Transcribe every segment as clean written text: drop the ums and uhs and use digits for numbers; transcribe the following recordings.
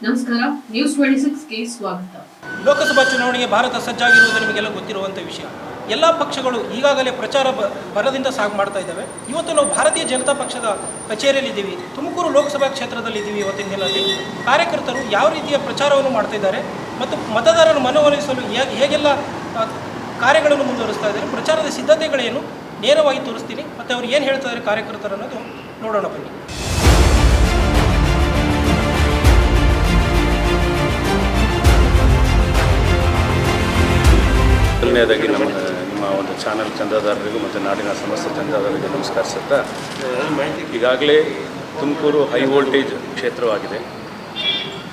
ನಮಸ್ಕಾರ, ನ್ಯೂಸ್ 26ಗೆ ಸ್ವಾಗತ. ಲೋಕಸಭಾ ಚುನಾವಣೆಗೆ ಭಾರತ ಸಜ್ಜಾಗಿರುವುದು ನಿಮಗೆಲ್ಲ ಗೊತ್ತಿರುವಂಥ ವಿಷಯ. ಎಲ್ಲ ಪಕ್ಷಗಳು ಈಗಾಗಲೇ ಪ್ರಚಾರ ಭರದಿಂದ ಸಾగు ಮಾಡ್ತಾ ಇದ್ದಾವೆ. ಇವತ್ತು ನಾವು ಭಾರತೀಯ ಜನತಾ ಪಕ್ಷದ ಕಚೇರಿಯಲ್ಲಿದ್ದೀವಿ. ತುಮಕೂರು ಲೋಕಸಭಾ ಕ್ಷೇತ್ರದಲ್ಲಿದ್ದೀವಿ. ಇವತ್ತಿನ ದಿನದಲ್ಲಿ ಕಾರ್ಯಕರ್ತರು ಯಾವ ರೀತಿಯ ಪ್ರಚಾರವನ್ನು ಮಾಡ್ತಾ ಇದ್ದಾರೆ ಮತ್ತು ಮತದಾರರ ಮನವೊಲಿಸಲು ಹೇಗೆಲ್ಲ ಕಾರ್ಯಗಳನ್ನು ಮುಂದುವರಿಸ್ತಾ ಇದ್ದಾರೆ, ಪ್ರಚಾರದ ಸಿದ್ಧತೆಗಳೇನು ನೇರವಾಗಿ ತೋರಿಸ್ತೀನಿ ಮತ್ತು ಅವ್ರು ಏನು ಹೇಳ್ತಾ ಇದ್ದಾರೆ ಕಾರ್ಯಕರ್ತರು ಅನ್ನೋದು ನೋಡೋಣ ಬನ್ನಿ. ಮೊದಲನೇದಾಗಿ ನಿಮ್ಮ ಒಂದು ಚಾನಲ್ ಚಂದಾದಾರರಿಗೂ ಮತ್ತು ನಾಡಿನ ಸಮಸ್ತ ಚಂದಾದಾರರಿಗೆ ನಮಸ್ಕರಿಸುತ್ತಾ, ಈಗಾಗಲೇ ತುಮಕೂರು ಹೈ ವೋಲ್ಟೇಜ್ ಕ್ಷೇತ್ರವಾಗಿದೆ.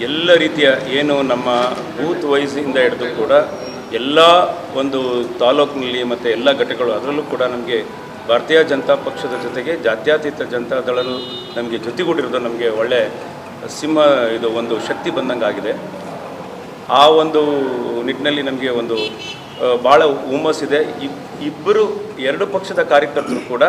ಎಲ್ಲ ರೀತಿಯ ಏನು ನಮ್ಮ ಬೂತ್ ವೈಸಿಂದ ಹಿಡಿದು ಕೂಡ ಎಲ್ಲ ಒಂದು ತಾಲೂಕಿನಲ್ಲಿ ಮತ್ತು ಎಲ್ಲ ಘಟಕಗಳು, ಅದರಲ್ಲೂ ಕೂಡ ನಮಗೆ ಭಾರತೀಯ ಜನತಾ ಪಕ್ಷದ ಜೊತೆಗೆ ಜಾತ್ಯತೀತ ಜನತಾ ದಳನು ನಮಗೆ ಜೊತೆಗೂಡಿರೋದು ನಮಗೆ ಒಳ್ಳೆ ಇದು ಒಂದು ಶಕ್ತಿ ಬಂದಂಗೆ ಆಗಿದೆ. ಆ ಒಂದು ನಿಟ್ಟಿನಲ್ಲಿ ನಮಗೆ ಒಂದು ಭಾಳ ಹುಮ್ಮಸ್ಸಿದೆ. ಎರಡು ಪಕ್ಷದ ಕಾರ್ಯಕರ್ತರು ಕೂಡ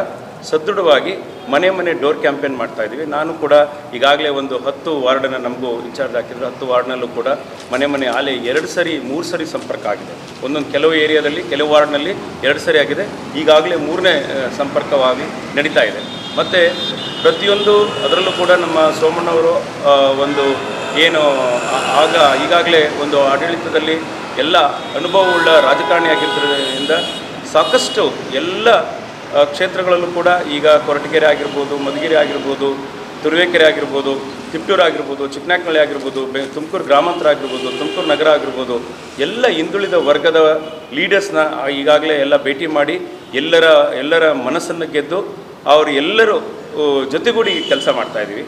ಸದೃಢವಾಗಿ ಮನೆ ಮನೆ ಡೋರ್ ಕ್ಯಾಂಪೇನ್ ಮಾಡ್ತಾಯಿದ್ದೀವಿ. ನಾನು ಕೂಡ ಈಗಾಗಲೇ ಒಂದು 10 ವಾರ್ಡನ್ನು ನಮಗೂ ಇನ್ಚಾರ್ಜ್ ಹಾಕಿದ್ರು. 10 ವಾರ್ಡ್ನಲ್ಲೂ ಕೂಡ ಮನೆ ಮನೆ ಆಲೆ 2 ಸರಿ 3 ಸರಿ ಸಂಪರ್ಕ ಆಗಿದೆ. ಒಂದೊಂದು ಕೆಲವು ಏರಿಯಾದಲ್ಲಿ ಕೆಲವು ವಾರ್ಡ್ನಲ್ಲಿ 2 ಸರಿ ಆಗಿದೆ. ಈಗಾಗಲೇ 3ನೇ ಸಂಪರ್ಕವಾಗಿ ನಡೀತಾ ಇದೆ. ಮತ್ತು ಪ್ರತಿಯೊಂದು ಅದರಲ್ಲೂ ಕೂಡ ನಮ್ಮ ಸೋಮಣ್ಣವರು ಒಂದು ಏನು ಈಗಾಗಲೇ ಒಂದು ಆಡಳಿತದಲ್ಲಿ ಎಲ್ಲ ಅನುಭವವುಳ್ಳ ರಾಜಕಾರಣಿಯಾಗಿದ್ದರಿಂದ ಸಾಕಷ್ಟು ಎಲ್ಲ ಕ್ಷೇತ್ರಗಳಲ್ಲೂ ಕೂಡ ಈಗ ಕೊರಟಗೆರೆ ಆಗಿರ್ಬೋದು, ಮಧುಗಿರಿ ಆಗಿರ್ಬೋದು, ತುರುವೇಕೆರೆ ಆಗಿರ್ಬೋದು, ತಿಪ್ಟೂರು ಆಗಿರ್ಬೋದು, ಚಿಕ್ಕನಾಯಕನಹಳ್ಳಿ ಆಗಿರ್ಬೋದು, ತುಮಕೂರು ಗ್ರಾಮಾಂತರ ಆಗಿರ್ಬೋದು, ತುಮಕೂರು ನಗರ ಆಗಿರ್ಬೋದು, ಎಲ್ಲ ಹಿಂದುಳಿದ ವರ್ಗದ ಲೀಡರ್ಸ್ನ ಈಗಾಗಲೇ ಎಲ್ಲ ಭೇಟಿ ಮಾಡಿ ಎಲ್ಲರ ಮನಸ್ಸನ್ನು ಗೆದ್ದು ಅವರು ಎಲ್ಲರೂ ಜೊತೆಗೂಡಿ ಕೆಲಸ ಮಾಡ್ತಾಯಿದ್ದೀವಿ.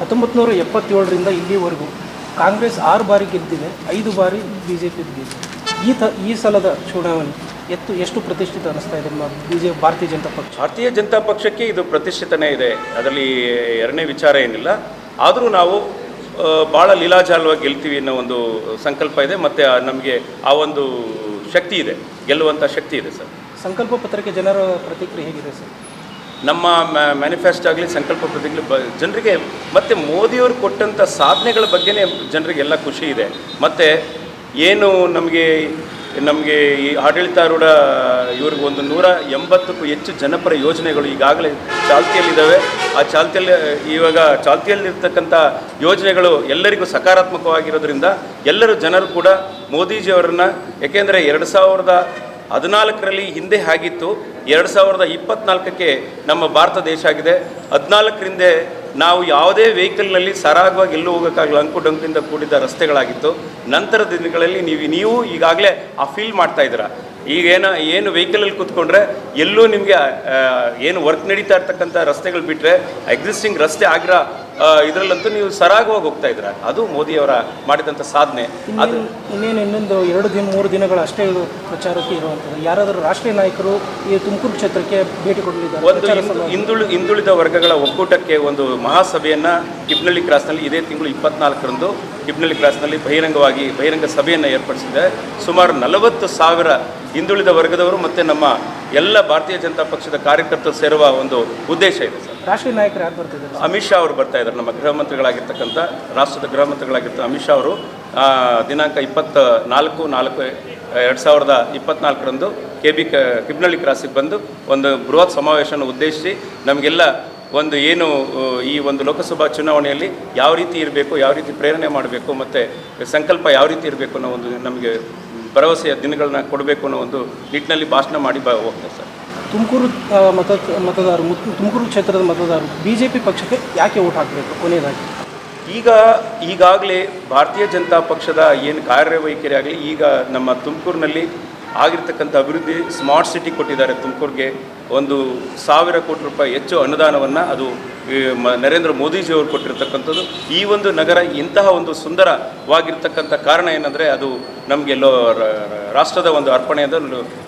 1977ರಿಂದ ಇಲ್ಲಿವರೆಗೂ ಕಾಂಗ್ರೆಸ್ 6 ಬಾರಿ ಗೆದ್ದಿದೆ, 5 ಬಾರಿ BJP ಗೆದ್ದಿದೆ. ಈ ಸಲದ ಚುನಾವಣೆ ಎಷ್ಟು ಪ್ರತಿಷ್ಠಿತ ಅನ್ನಿಸ್ತಾ ಇದೆ ಭಾರತೀಯ ಜನತಾ ಪಕ್ಷ? ಭಾರತೀಯ ಜನತಾ ಪಕ್ಷಕ್ಕೆ ಇದು ಪ್ರತಿಷ್ಠಿತನೇ ಇದೆ, ಅದರಲ್ಲಿ ಎರಡನೇ ವಿಚಾರ ಏನಿಲ್ಲ. ಆದರೂ ನಾವು ಭಾಳ ಲೀಲಾಜಾಲವಾಗಿ ಗೆಲ್ತೀವಿ ಅನ್ನೋ ಒಂದು ಸಂಕಲ್ಪ ಇದೆ ಮತ್ತು ನಮಗೆ ಆ ಒಂದು ಶಕ್ತಿ ಇದೆ, ಗೆಲ್ಲುವಂಥ ಶಕ್ತಿ ಇದೆ ಸರ್. ಸಂಕಲ್ಪ ಪತ್ರಕ್ಕೆ ಜನರ ಪ್ರತಿಕ್ರಿಯೆ ಹೇಗಿದೆ ಸರ್? ನಮ್ಮ ಮ್ಯಾನಿಫೆಸ್ಟೋ ಆಗಲಿ ಸಂಕಲ್ಪ ಪ್ರತಿಕ್ರಿಯೆ ಜನರಿಗೆ ಮತ್ತು ಮೋದಿಯವರು ಕೊಟ್ಟಂಥ ಸಾಧನೆಗಳ ಬಗ್ಗೆನೇ ಜನರಿಗೆಲ್ಲ ಖುಷಿ ಇದೆ. ಮತ್ತು ಏನು ನಮಗೆ ಈ ಆಡಳಿತಾರೂಢ ಇವ್ರಿಗೆ ಒಂದು 180ಕ್ಕೂ ಹೆಚ್ಚು ಜನಪರ ಯೋಜನೆಗಳು ಈಗಾಗಲೇ ಚಾಲ್ತಿಯಲ್ಲಿದ್ದಾವೆ. ಆ ಚಾಲ್ತಿಯಲ್ಲಿರ್ತಕ್ಕಂಥ ಯೋಜನೆಗಳು ಎಲ್ಲರಿಗೂ ಸಕಾರಾತ್ಮಕವಾಗಿರೋದ್ರಿಂದ ಎಲ್ಲರೂ ಜನರು ಕೂಡ ಮೋದಿಜಿಯವರನ್ನು, ಏಕೆಂದರೆ 2014ರಲ್ಲಿ ಹಿಂದೆ ಆಗಿತ್ತು, 2024ಕ್ಕೆ ನಮ್ಮ ಭಾರತ ದೇಶ ಆಗಿದೆ. 14ರಿಂದ ನಾವು ಯಾವುದೇ ವೆಹಿಕಲ್ನಲ್ಲಿ ಸರಾಗವಾಗಿ ಎಲ್ಲೂ ಹೋಗೋಕ್ಕಾಗಲ್ಲ, ಅಂಕುಡೊಂಕಿಂದ ಕೂಡಿದ ರಸ್ತೆಗಳಾಗಿತ್ತು. ನಂತರದ ದಿನಗಳಲ್ಲಿ ನೀವು ಈಗಾಗಲೇ ಆ ಫೀಲ್ ಮಾಡ್ತಾಯಿದ್ದೀರ. ಏನು ವೆಹಿಕಲಲ್ಲಿ ಕೂತ್ಕೊಂಡ್ರೆ ಎಲ್ಲೂ ನಿಮಗೆ ಏನು ವರ್ಕ್ ನಡೀತಾ ಇರ್ತಕ್ಕಂಥ ರಸ್ತೆಗಳು ಬಿಟ್ಟರೆ ಎಕ್ಸಿಸ್ಟಿಂಗ್ ರಸ್ತೆ ಆಗಿರೋ ಇದರಲ್ಲಂತೂ ನೀವು ಸರಾಗವಾಗಿ ಹೋಗ್ತಾ ಇದ್ದೀರ. ಅದು ಮೋದಿಯವರ ಮಾಡಿದಂಥ ಸಾಧನೆ. ಅದು ಇನ್ನೊಂದು 2-3 ದಿನಗಳು ಅಷ್ಟೇ ಪ್ರಚಾರಕ್ಕೆ ಇರುವಂಥದ್ದು. ಯಾರಾದರೂ ರಾಷ್ಟ್ರೀಯ ನಾಯಕರು ಈ ತುಮಕೂರು ಕ್ಷೇತ್ರಕ್ಕೆ ಭೇಟಿ ಕೊಡಲಿದ್ದಾರೆ? ಒಂದು ಹಿಂದುಳಿದ ವರ್ಗಗಳ ಒಕ್ಕೂಟಕ್ಕೆ ಒಂದು ಮಹಾಸಭೆಯನ್ನು ಕಿಬ್ನಳ್ಳಿ ಕ್ರಾಸ್ನಲ್ಲಿ ಇದೇ ತಿಂಗಳು 24ರಂದು ಕಿಬ್ನಳ್ಳಿ ಕ್ರಾಸ್ನಲ್ಲಿ ಬಹಿರಂಗ ಸಭೆಯನ್ನು ಏರ್ಪಡಿಸಿದೆ. ಸುಮಾರು 40,000 ಹಿಂದುಳಿದ ವರ್ಗದವರು ಮತ್ತು ನಮ್ಮ ಎಲ್ಲ ಭಾರತೀಯ ಜನತಾ ಪಕ್ಷದ ಕಾರ್ಯಕರ್ತರು ಸೇರುವ ಒಂದು ಉದ್ದೇಶ ಇದೆ ಸರ್. ರಾಷ್ಟ್ರೀಯ ನಾಯಕರು ಯಾರು ಬರ್ತಿದ್ದಾರೆ? ಅಮಿತ್ ಶಾ ಅವರು ಬರ್ತಾ ಇದ್ದಾರೆ. ನಮ್ಮ ಗೃಹ ಮಂತ್ರಿಗಳಾಗಿರ್ತಕ್ಕಂಥ ಅಮಿತ್ ಶಾ ಅವರು ದಿನಾಂಕ 24/4/2024ರಂದು ಕಿಬ್ನಳ್ಳಿ ಕ್ರಾಸಿಗೆ ಬಂದು ಒಂದು ಬೃಹತ್ ಸಮಾವೇಶವನ್ನು ಉದ್ದೇಶಿಸಿ ನಮಗೆಲ್ಲ ಒಂದು ಏನು ಈ ಒಂದು ಲೋಕಸಭಾ ಚುನಾವಣೆಯಲ್ಲಿ ಯಾವ ರೀತಿ ಇರಬೇಕು, ಯಾವ ರೀತಿ ಪ್ರೇರಣೆ ಮಾಡಬೇಕು ಮತ್ತು ಸಂಕಲ್ಪ ಯಾವ ರೀತಿ ಇರಬೇಕು ಅನ್ನೋ ಒಂದು ನಮಗೆ ಭರವಸೆಯ ದಿನಗಳನ್ನ ಕೊಡಬೇಕು ಅನ್ನೋ ಒಂದು ನಿಟ್ಟಿನಲ್ಲಿ ಭಾಷಣ ಮಾಡಿ ಹೋಗ್ತಾರೆ ಸರ್. ತುಮಕೂರು ತುಮಕೂರು ಕ್ಷೇತ್ರದ ಮತದಾರರು BJP ಪಕ್ಷಕ್ಕೆ ಯಾಕೆ ಓಟ್ ಹಾಕಬೇಕು? ಕೊನೆಯದಾಗಿ ಈಗಾಗಲೇ ಭಾರತೀಯ ಜನತಾ ಪಕ್ಷದ ಏನು ಕಾರ್ಯವೈಖರಿ ಆಗಲಿ, ಈಗ ನಮ್ಮ ತುಮಕೂರಿನಲ್ಲಿ ಆಗಿರ್ತಕ್ಕಂಥ ಅಭಿವೃದ್ಧಿ, ಸ್ಮಾರ್ಟ್ ಸಿಟಿ ಕೊಟ್ಟಿದ್ದಾರೆ. ತುಮಕೂರಿಗೆ 1,000 ಕೋಟಿ ರೂಪಾಯಿ ಹೆಚ್ಚು ಅನುದಾನವನ್ನು ಅದು ನರೇಂದ್ರ ಮೋದಿಜಿಯವರು ಕೊಟ್ಟಿರ್ತಕ್ಕಂಥದ್ದು. ಈ ಒಂದು ನಗರ ಇಂತಹ ಒಂದು ಸುಂದರವಾಗಿರ್ತಕ್ಕಂಥ ಕಾರಣ ಏನಂದರೆ ಅದು ನಮಗೆಲ್ಲೋ ರಾಷ್ಟ್ರದ ಒಂದು ಅರ್ಪಣೆ ಅಂತ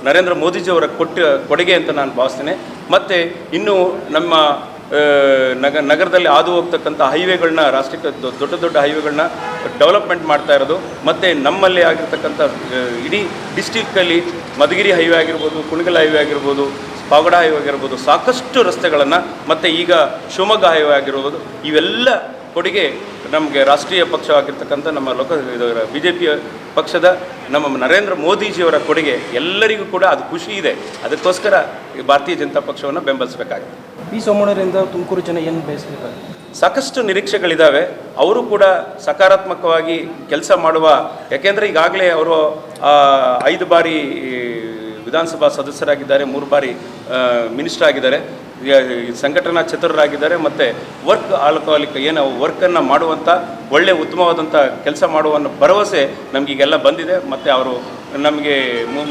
ನರೇಂದ್ರ ಮೋದಿಜಿಯವರ ಕೊಡುಗೆ ಅಂತ ನಾನು ಭಾವಿಸ್ತೇನೆ. ಮತ್ತು ಇನ್ನು ನಮ್ಮ ನಗರದಲ್ಲಿ ಹಾದು ಹೋಗ್ತಕ್ಕಂಥ ಹೈವೇಗಳನ್ನ, ರಾಷ್ಟ್ರೀಯ ದೊಡ್ಡ ಹೈವೇಗಳನ್ನ ಡೆವಲಪ್ಮೆಂಟ್ ಮಾಡ್ತಾ ಇರೋದು, ಮತ್ತು ನಮ್ಮಲ್ಲಿ ಆಗಿರ್ತಕ್ಕಂಥ ಇಡೀ ಡಿಸ್ಟಿಕ್ಕಲ್ಲಿ ಮಧುಗಿರಿ ಹೈವೇ ಆಗಿರ್ಬೋದು, ಕುಣಗಲ್ ಹೈವೇ ಆಗಿರ್ಬೋದು, ಪಾವಗಡ ಹೈವೇ ಆಗಿರ್ಬೋದು, ಸಾಕಷ್ಟು ರಸ್ತೆಗಳನ್ನು, ಮತ್ತು ಈಗ ಶಿವಮೊಗ್ಗ ಹೈವೇ ಆಗಿರ್ಬೋದು, ಇವೆಲ್ಲ ಕೊಡುಗೆ ನಮಗೆ ರಾಷ್ಟ್ರೀಯ ಪಕ್ಷವಾಗಿರ್ತಕ್ಕಂಥ ನಮ್ಮ ಬಿ ಜೆ ಪಿ ಪಕ್ಷದ ನಮ್ಮ ನರೇಂದ್ರ ಮೋದಿಜಿಯವರ ಕೊಡುಗೆ ಎಲ್ಲರಿಗೂ ಕೂಡ ಅದು ಖುಷಿ ಇದೆ. ಅದಕ್ಕೋಸ್ಕರ ಈ ಭಾರತೀಯ ಜನತಾ ಪಕ್ಷವನ್ನು ಬೆಂಬಲಿಸಬೇಕಾಗಿದೆ. ವಿ ಸೋಮಣ್ಣರಿಂದ ತುಮಕೂರು ಜನ ಏನು ಬಯಸಬೇಕಾಗಿದೆ? ಸಾಕಷ್ಟು ನಿರೀಕ್ಷೆಗಳಿದ್ದಾವೆ. ಅವರು ಕೂಡ ಸಕಾರಾತ್ಮಕವಾಗಿ ಕೆಲಸ ಮಾಡುವ, ಯಾಕೆಂದರೆ ಈಗಾಗಲೇ ಅವರು 5 ಬಾರಿ ವಿಧಾನಸಭಾ ಸದಸ್ಯರಾಗಿದ್ದಾರೆ, 3 ಬಾರಿ ಮಿನಿಸ್ಟರ್ ಆಗಿದ್ದಾರೆ, ಸಂಘಟನಾ ಚತುರರಾಗಿದ್ದಾರೆ, ಮತ್ತು ವರ್ಕ್ ಆಲ್ಕೋಹಾಲಿಕ್ ಏನು ವರ್ಕನ್ನು ಮಾಡುವಂಥ ಒಳ್ಳೆಯ ಉತ್ತಮವಾದಂಥ ಕೆಲಸ ಮಾಡುವ ಭರವಸೆ ನಮಗೀಗೆಲ್ಲ ಬಂದಿದೆ. ಮತ್ತು ಅವರು ನಮಗೆ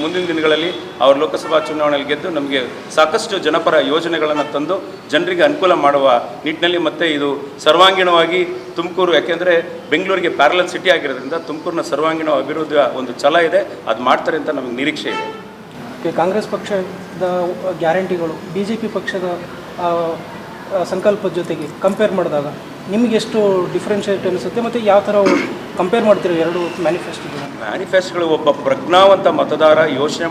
ಮುಂದಿನ ದಿನಗಳಲ್ಲಿ ಅವರು ಲೋಕಸಭಾ ಚುನಾವಣೆಯಲ್ಲಿ ಗೆದ್ದು ನಮಗೆ ಸಾಕಷ್ಟು ಜನಪರ ಯೋಜನೆಗಳನ್ನು ತಂದು ಜನರಿಗೆ ಅನುಕೂಲ ಮಾಡುವ ನಿಟ್ಟಿನಲ್ಲಿ, ಮತ್ತು ಇದು ಸರ್ವಾಂಗೀಣವಾಗಿ ತುಮಕೂರು, ಯಾಕೆಂದರೆ ಬೆಂಗಳೂರಿಗೆ ಪ್ಯಾರಲಲ್ ಸಿಟಿ ಆಗಿರೋದ್ರಿಂದ ತುಮಕೂರಿನ ಸರ್ವಾಂಗೀಣ ಅಭಿವೃದ್ಧಿಯ ಒಂದು ಛಲ ಇದೆ, ಅದು ಮಾಡ್ತಾರೆ ಅಂತ ನಮಗೆ ನಿರೀಕ್ಷೆ ಇದೆ. ಕಾಂಗ್ರೆಸ್ ಪಕ್ಷದ ಗ್ಯಾರಂಟಿಗಳು ಬಿ ಜೆ ಪಿ ಪಕ್ಷದ ಸಂಕಲ್ಪದ ಜೊತೆಗೆ ಕಂಪೇರ್ ಮಾಡಿದಾಗ ನಿಮಗೆ ಎಷ್ಟು ಡಿಫ್ರೆನ್ಷಿಯೇಟ್ ಅನಿಸುತ್ತೆ, ಮತ್ತು ಯಾವ ಥರ ಕಂಪೇರ್ ಮಾಡ್ತೀರಿ ಎರಡು ಮ್ಯಾನಿಫೆಸ್ಟೋಗಳು? ಒಬ್ಬ ಪ್ರಜ್ಞಾವಂತ ಮತದಾರ ಯೋಚನೆ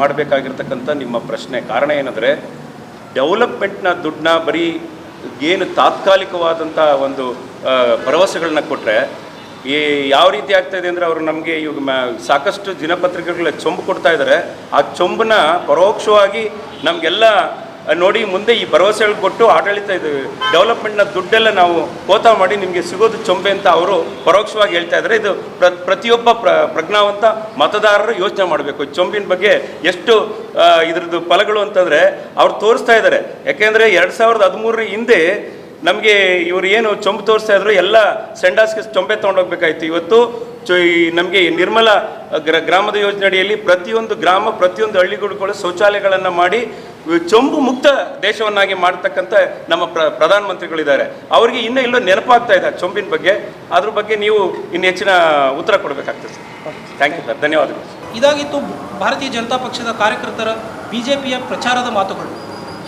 ಮಾಡಬೇಕಾಗಿರ್ತಕ್ಕಂಥ ನಿಮ್ಮ ಪ್ರಶ್ನೆ. ಕಾರಣ ಏನಂದರೆ, ಡೆವಲಪ್ಮೆಂಟ್ನ ದುಡ್ಡನ್ನ ಬರೀ ಏನು ತಾತ್ಕಾಲಿಕವಾದಂಥ ಒಂದು ಭರವಸೆಗಳನ್ನ ಕೊಟ್ಟರೆ ಯಾವ ರೀತಿ ಆಗ್ತಾಯಿದೆ ಅಂದರೆ, ಅವರು ನಮಗೆ ಇವಾಗ ಸಾಕಷ್ಟು ದಿನಪತ್ರಿಕೆಗಳ ಚೊಂಬು ಕೊಡ್ತಾ ಇದ್ದಾರೆ. ಆ ಚೊಂಬನ್ನ ಪರೋಕ್ಷವಾಗಿ ನಮಗೆಲ್ಲ ನೋಡಿ ಮುಂದೆ ಈ ಭರವಸೆಗಳು ಕೊಟ್ಟು ಆಡಳಿತ ಇದು ಡೆವಲಪ್ಮೆಂಟ್ನ ದುಡ್ಡೆಲ್ಲ ನಾವು ಕೋತಾ ಮಾಡಿ ನಿಮಗೆ ಸಿಗೋದು ಚೊಂಬೆ ಅಂತ ಅವರು ಪರೋಕ್ಷವಾಗಿ ಹೇಳ್ತಾ ಇದ್ದಾರೆ. ಇದು ಪ್ರತಿಯೊಬ್ಬ ಪ್ರಜ್ಞಾವಂತ ಮತದಾರರು ಯೋಚನೆ ಮಾಡಬೇಕು. ಚೊಂಬಿನ ಬಗ್ಗೆ ಎಷ್ಟು ಇದ್ರದ್ದು ಫಲಗಳು ಅಂತಂದರೆ ಅವ್ರು ತೋರಿಸ್ತಾ ಇದ್ದಾರೆ. ಯಾಕೆಂದರೆ 2013 ಹಿಂದೆ ನಮಗೆ ಇವರು ಏನು ಚೊಂಬು ತೋರಿಸ್ತಾ ಇದ್ರು, ಎಲ್ಲ ಸೆಂಡಾಸ್ಗೆ ಚೊಂಬೆ ತೊಗೊಂಡೋಗ್ಬೇಕಾಯ್ತು. ಇವತ್ತು ನಮಗೆ ನಿರ್ಮಲ ಗ್ರಾಮದ ಯೋಜನೆ ಅಡಿಯಲ್ಲಿ ಪ್ರತಿಯೊಂದು ಗ್ರಾಮ, ಪ್ರತಿಯೊಂದು ಹಳ್ಳಿಗಳು ಶೌಚಾಲಯಗಳನ್ನು ಮಾಡಿ ಚೊಂಬು ಮುಕ್ತ ದೇಶವನ್ನಾಗಿ ಮಾಡ್ತಕ್ಕಂಥ ನಮ್ಮ ಪ್ರಧಾನಮಂತ್ರಿಗಳಿದ್ದಾರೆ. ಅವರಿಗೆ ಇನ್ನೂ ಇಲ್ಲೋ ನೆನಪಾಗ್ತಾ ಇದೆ ಚೊಂಬಿನ ಬಗ್ಗೆ. ಅದ್ರ ಬಗ್ಗೆ ನೀವು ಇನ್ನು ಹೆಚ್ಚಿನ ಉತ್ತರ ಕೊಡಬೇಕಾಗ್ತದೆ ಸರ್. ಥ್ಯಾಂಕ್ ಯು ಸರ್, ಧನ್ಯವಾದಗಳು. ಇದಾಗಿತ್ತು ಭಾರತೀಯ ಜನತಾ ಪಕ್ಷದ ಕಾರ್ಯಕರ್ತರ BJPಯ ಪ್ರಚಾರದ ಮಾತುಗಳು.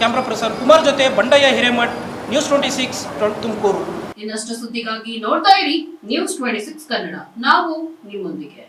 ಕ್ಯಾಮ್ರಾ ಪರ್ಸನ್ ಕುಮಾರ್ ಜೊತೆ ಬಂಡಯ್ಯ ಹಿರೇಮಠ್, ನ್ಯೂಸ್ 26 ತುಮಕೂರು. ಇನ್ನಷ್ಟು ಸುದ್ದಿಗಾಗಿ ನೋಡ್ತಾ ಇರಿ ನ್ಯೂಸ್ 26 ಕನ್ನಡ. ನಾವು ನಿಮ್ಮೊಂದಿಗೆ.